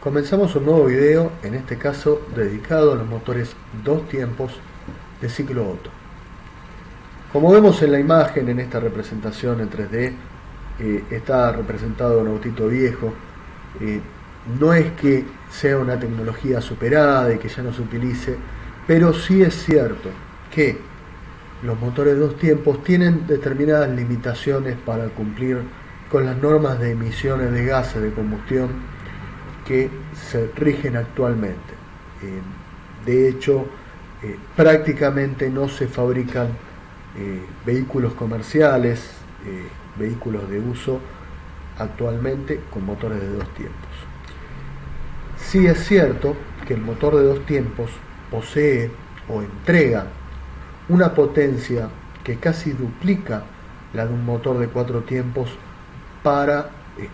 Comenzamos un nuevo video, en este caso dedicado a los motores dos tiempos de ciclo Otto. Como vemos en la imagen, en esta representación en 3D, está representado un autito viejo. No es que sea una tecnología superada y que ya no se utilice, pero sí es cierto que los motores dos tiempos tienen determinadas limitaciones para cumplir con las normas de emisiones de gases de combustión que se rigen actualmente. De hecho, prácticamente no se fabrican vehículos comerciales, vehículos de uso actualmente con motores de dos tiempos. Sí es cierto que el motor de dos tiempos posee o entrega una potencia que casi duplica la de un motor de cuatro tiempos para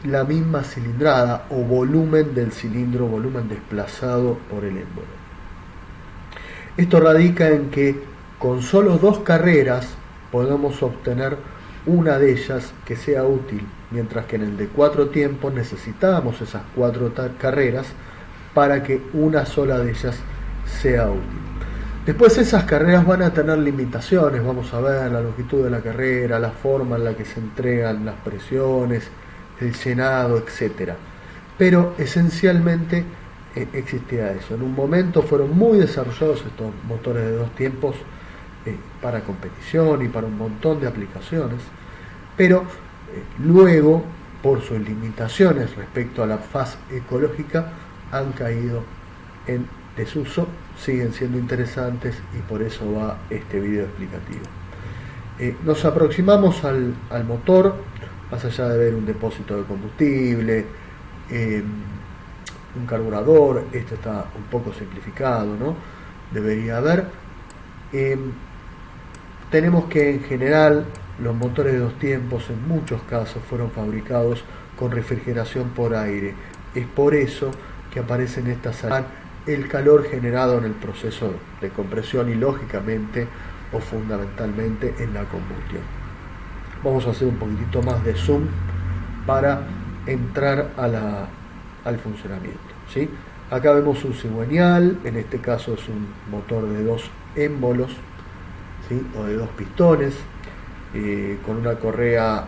la misma cilindrada o volumen del cilindro, volumen desplazado por el émbolo. Esto radica en que con solo dos carreras podemos obtener una de ellas que sea útil, mientras que en el de cuatro tiempos necesitábamos esas cuatro carreras para que una sola de ellas sea útil. Después esas carreras van a tener limitaciones, vamos a ver la longitud de la carrera, la forma en la que se entregan las presiones, el llenado, etc. Pero esencialmente existía eso. En un momento fueron muy desarrollados estos motores de dos tiempos para competición y para un montón de aplicaciones, pero luego, por sus limitaciones respecto a la faz ecológica, han caído en desuso. Siguen siendo interesantes y por eso va este video explicativo. Nos aproximamos al motor, más allá de ver un depósito de combustible, un carburador. Esto está un poco simplificado, ¿no? Debería haber. Tenemos que en general los motores de dos tiempos en muchos casos fueron fabricados con refrigeración por aire. Es por eso que aparece en esta sala el calor generado en el proceso de compresión y lógicamente o fundamentalmente en la combustión. Vamos a hacer un poquitito más de zoom para entrar al funcionamiento, ¿sí? Acá vemos un cigüeñal, en este caso es un motor de dos émbolos, ¿sí? O de dos pistones, con una correa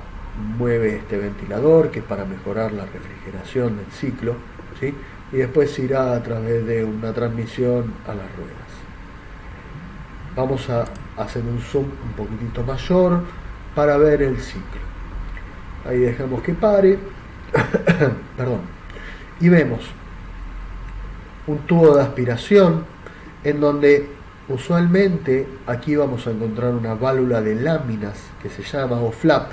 mueve este ventilador que es para mejorar la refrigeración del ciclo, ¿sí? Y después irá a través de una transmisión a las ruedas. Vamos a hacer un zoom un poquitito mayor para ver el ciclo. Ahí dejamos que pare. Perdón. Y vemos un tubo de aspiración en donde usualmente aquí vamos a encontrar una válvula de láminas que se llama o flap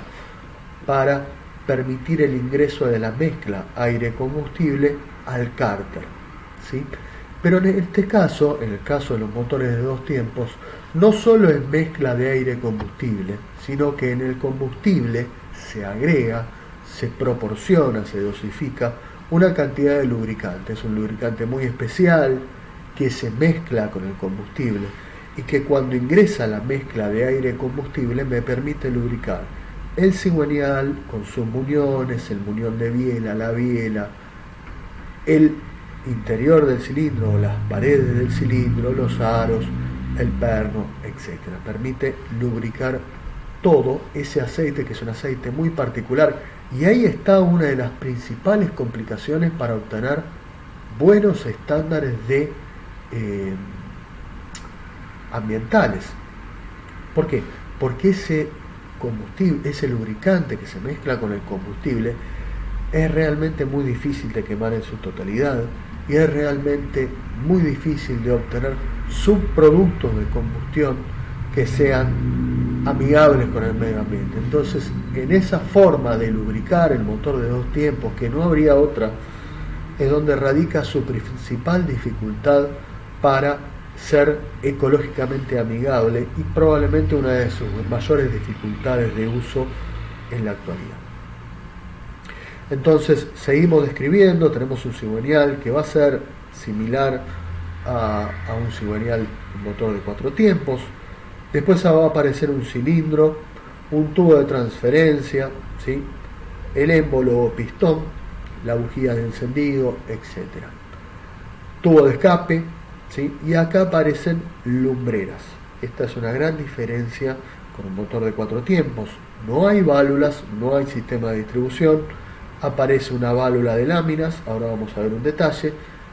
para permitir el ingreso de la mezcla aire-combustible al cárter, ¿sí? Pero en este caso, en el caso de los motores de dos tiempos, no solo es mezcla de aire-combustible, sino que en el combustible se agrega, se proporciona, se dosifica una cantidad de lubricante. Es un lubricante muy especial que se mezcla con el combustible y que cuando ingresa la mezcla de aire-combustible me permite lubricar el cigüeñal con sus muñones, el muñón de biela, la biela, el interior del cilindro, las paredes del cilindro, los aros, el perno, etc. Permite lubricar todo ese aceite, que es un aceite muy particular, y ahí está una de las principales complicaciones para obtener buenos estándares de ambientales. ¿Por qué? Porque ese combustible, ese lubricante que se mezcla con el combustible, es realmente muy difícil de quemar en su totalidad y es realmente muy difícil de obtener subproductos de combustión que sean amigables con el medio ambiente. Entonces, en esa forma de lubricar el motor de dos tiempos, que no habría otra, es donde radica su principal dificultad para ser ecológicamente amigable y probablemente una de sus mayores dificultades de uso en la actualidad. Entonces seguimos describiendo, tenemos un cigüeñal que va a ser similar a un cigüeñal motor de cuatro tiempos. Después va a aparecer un cilindro, un tubo de transferencia, ¿sí? El émbolo o pistón, la bujía de encendido, etc. Tubo de escape, ¿sí? Y acá aparecen lumbreras. Esta es una gran diferencia con un motor de 4 tiempos. No hay válvulas, no hay sistema de distribución, aparece una válvula de láminas, ahora vamos a ver un detalle,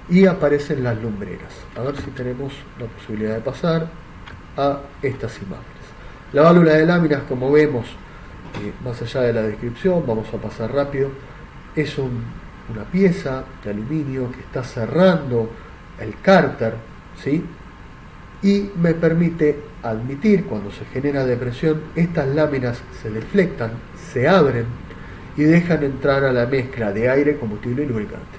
y aparecen las lumbreras. A ver si tenemos la posibilidad de pasar a estas imágenes. La válvula de láminas, como vemos, más allá de la descripción, vamos a pasar rápido, es una pieza de aluminio que está cerrando el cárter, ¿sí? Y me permite admitir, cuando se genera depresión, estas láminas se deflectan, se abren y dejan entrar a la mezcla de aire, combustible y lubricante.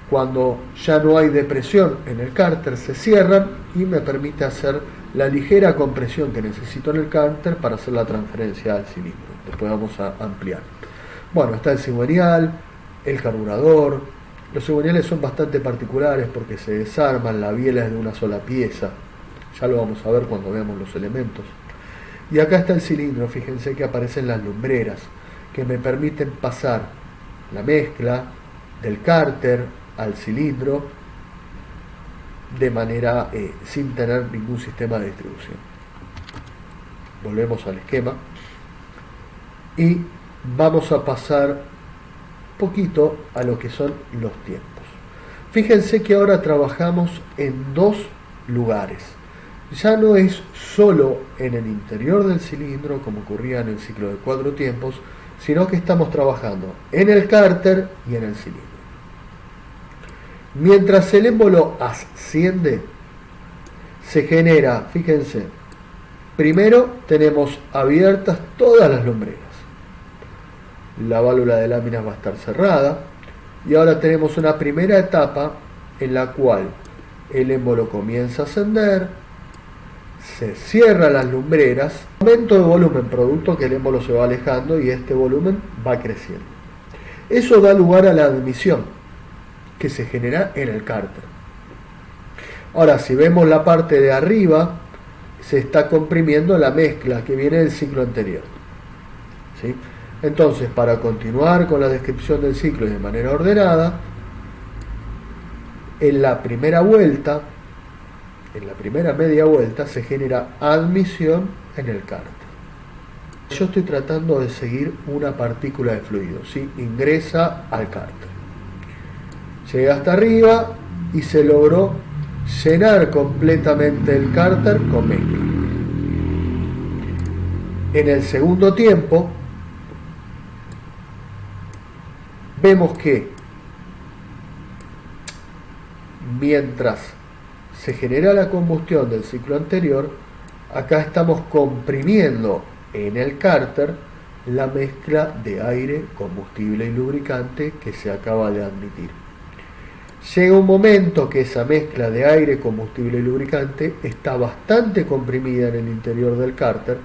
Cuando ya no hay depresión en el cárter, se cierran y me permite hacer la ligera compresión que necesito en el cárter para hacer la transferencia al cilindro. Después vamos a ampliar. Bueno, está el cigüeñal, el carburador. Los cigüeñales son bastante particulares porque se desarman, la biela es de una sola pieza. Ya lo vamos a ver cuando veamos los elementos. Y acá está el cilindro, fíjense que aparecen las lumbreras que me permiten pasar la mezcla del cárter al cilindro de manera sin tener ningún sistema de distribución. Volvemos al esquema y vamos a pasar poquito a lo que son los tiempos. Fíjense que ahora trabajamos en dos lugares. Ya no es solo en el interior del cilindro como ocurría en el ciclo de 4 tiempos, sino que estamos trabajando en el cárter y en el cilindro. Mientras el émbolo asciende, se genera, fíjense, primero tenemos abiertas todas las lumbreras. La válvula de láminas va a estar cerrada y ahora tenemos una primera etapa en la cual el émbolo comienza a ascender, se cierran las lumbreras, aumento de volumen producto que el émbolo se va alejando y este volumen va creciendo. Eso da lugar a la admisión que se genera en el cárter. Ahora, si vemos la parte de arriba, se está comprimiendo la mezcla que viene del ciclo anterior, ¿sí? Entonces, para continuar con la descripción del ciclo de manera ordenada, en la primera vuelta, en la primera media vuelta, se genera admisión en el cárter. Yo estoy tratando de seguir una partícula de fluido, ¿sí? Ingresa al cárter. Llega hasta arriba y se logró llenar completamente el cárter con mezcla. En el segundo tiempo, vemos que mientras se genera la combustión del ciclo anterior, acá estamos comprimiendo en el cárter la mezcla de aire, combustible y lubricante que se acaba de admitir. Llega un momento que esa mezcla de aire, combustible y lubricante está bastante comprimida en el interior del cárter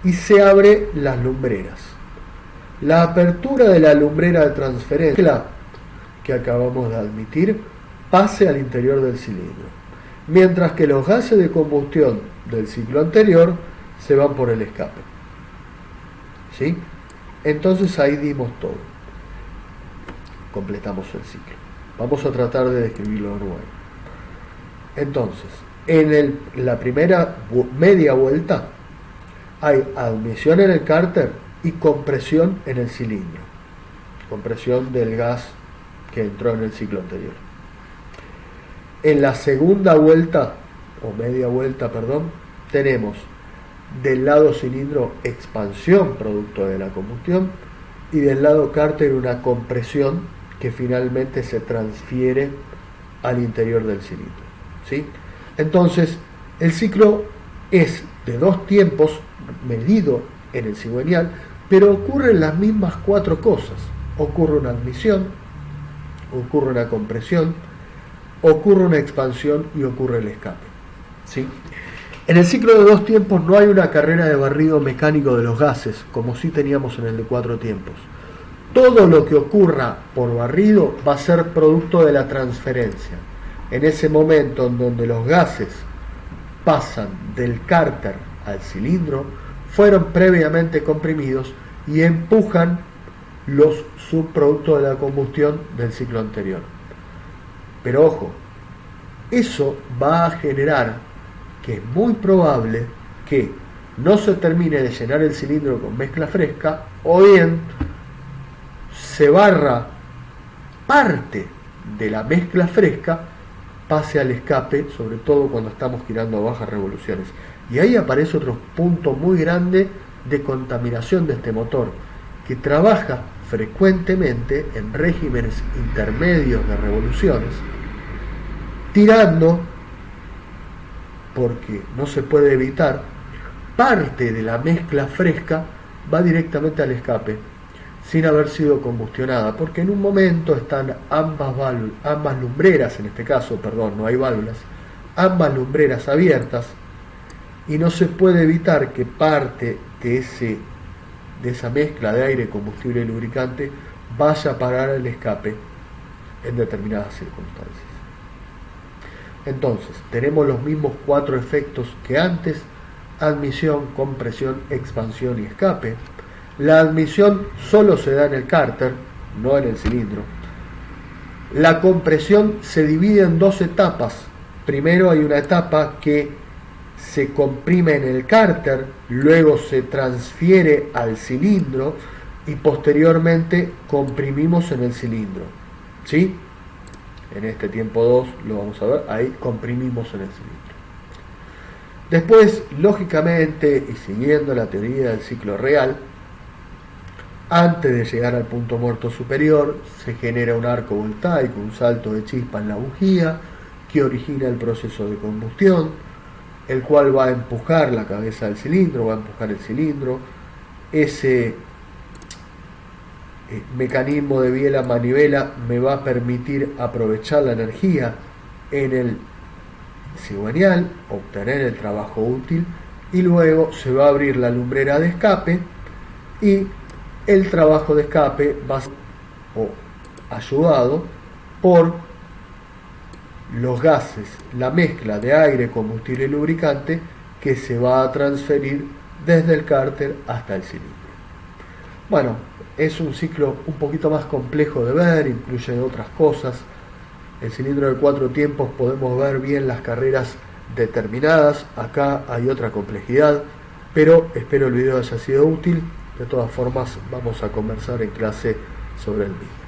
y se abren las lumbreras. La apertura de la lumbrera de transferencia que acabamos de admitir pase al interior del cilindro, mientras que los gases de combustión del ciclo anterior se van por el escape. ¿Sí? Entonces ahí dimos todo. Completamos el ciclo. Vamos a tratar de describirlo de nuevo. Entonces, en la primera media vuelta hay admisión en el cárter y compresión en el cilindro. Compresión del gas que entró en el ciclo anterior. En la segunda vuelta, o media vuelta, perdón, tenemos del lado cilindro expansión producto de la combustión y del lado cárter una compresión que finalmente se transfiere al interior del cilindro, ¿sí? Entonces, el ciclo es de 2 tiempos medido en el cigüeñal, pero ocurren las mismas 4 cosas. Ocurre una admisión, ocurre una compresión, ocurre una expansión y ocurre el escape, ¿sí? En el ciclo de 2 tiempos no hay una carrera de barrido mecánico de los gases, como sí teníamos en el de 4 tiempos. Todo lo que ocurra por barrido va a ser producto de la transferencia. En ese momento en donde los gases pasan del cárter al cilindro, fueron previamente comprimidos y empujan los subproductos de la combustión del ciclo anterior. Pero ojo, eso va a generar que es muy probable que no se termine de llenar el cilindro con mezcla fresca, o bien se barra parte de la mezcla fresca, pase al escape, sobre todo cuando estamos girando a bajas revoluciones. Y ahí aparece otro punto muy grande de contaminación de este motor, que trabaja frecuentemente en regímenes intermedios de revoluciones, tirando, porque no se puede evitar, parte de la mezcla fresca va directamente al escape, sin haber sido combustionada, porque en un momento están ambas lumbreras, en este caso, perdón, no hay válvulas, ambas lumbreras abiertas, y no se puede evitar que parte de esa mezcla de aire, combustible y lubricante vaya a parar al escape en determinadas circunstancias. Entonces, tenemos los mismos 4 efectos que antes: admisión, compresión, expansión y escape. La admisión solo se da en el cárter, no en el cilindro. La compresión se divide en 2 etapas. Primero hay una etapa que se comprime en el cárter, luego se transfiere al cilindro y posteriormente comprimimos en el cilindro. ¿Sí? En este tiempo 2 lo vamos a ver, ahí comprimimos en el cilindro. Después, lógicamente, y siguiendo la teoría del ciclo real, antes de llegar al punto muerto superior, se genera un arco voltaico, un salto de chispa en la bujía, que origina el proceso de combustión, el cual va a empujar la cabeza del cilindro, va a empujar el cilindro. Ese mecanismo de biela-manivela me va a permitir aprovechar la energía en el cigüeñal, obtener el trabajo útil, y luego se va a abrir la lumbrera de escape y el trabajo de escape va a ser ayudado por los gases, la mezcla de aire, combustible y lubricante que se va a transferir desde el cárter hasta el cilindro. Bueno, es un ciclo un poquito más complejo de ver, incluye otras cosas. El cilindro de 4 tiempos podemos ver bien las carreras determinadas, acá hay otra complejidad, pero espero el video haya sido útil. De todas formas, vamos a conversar en clase sobre el mismo.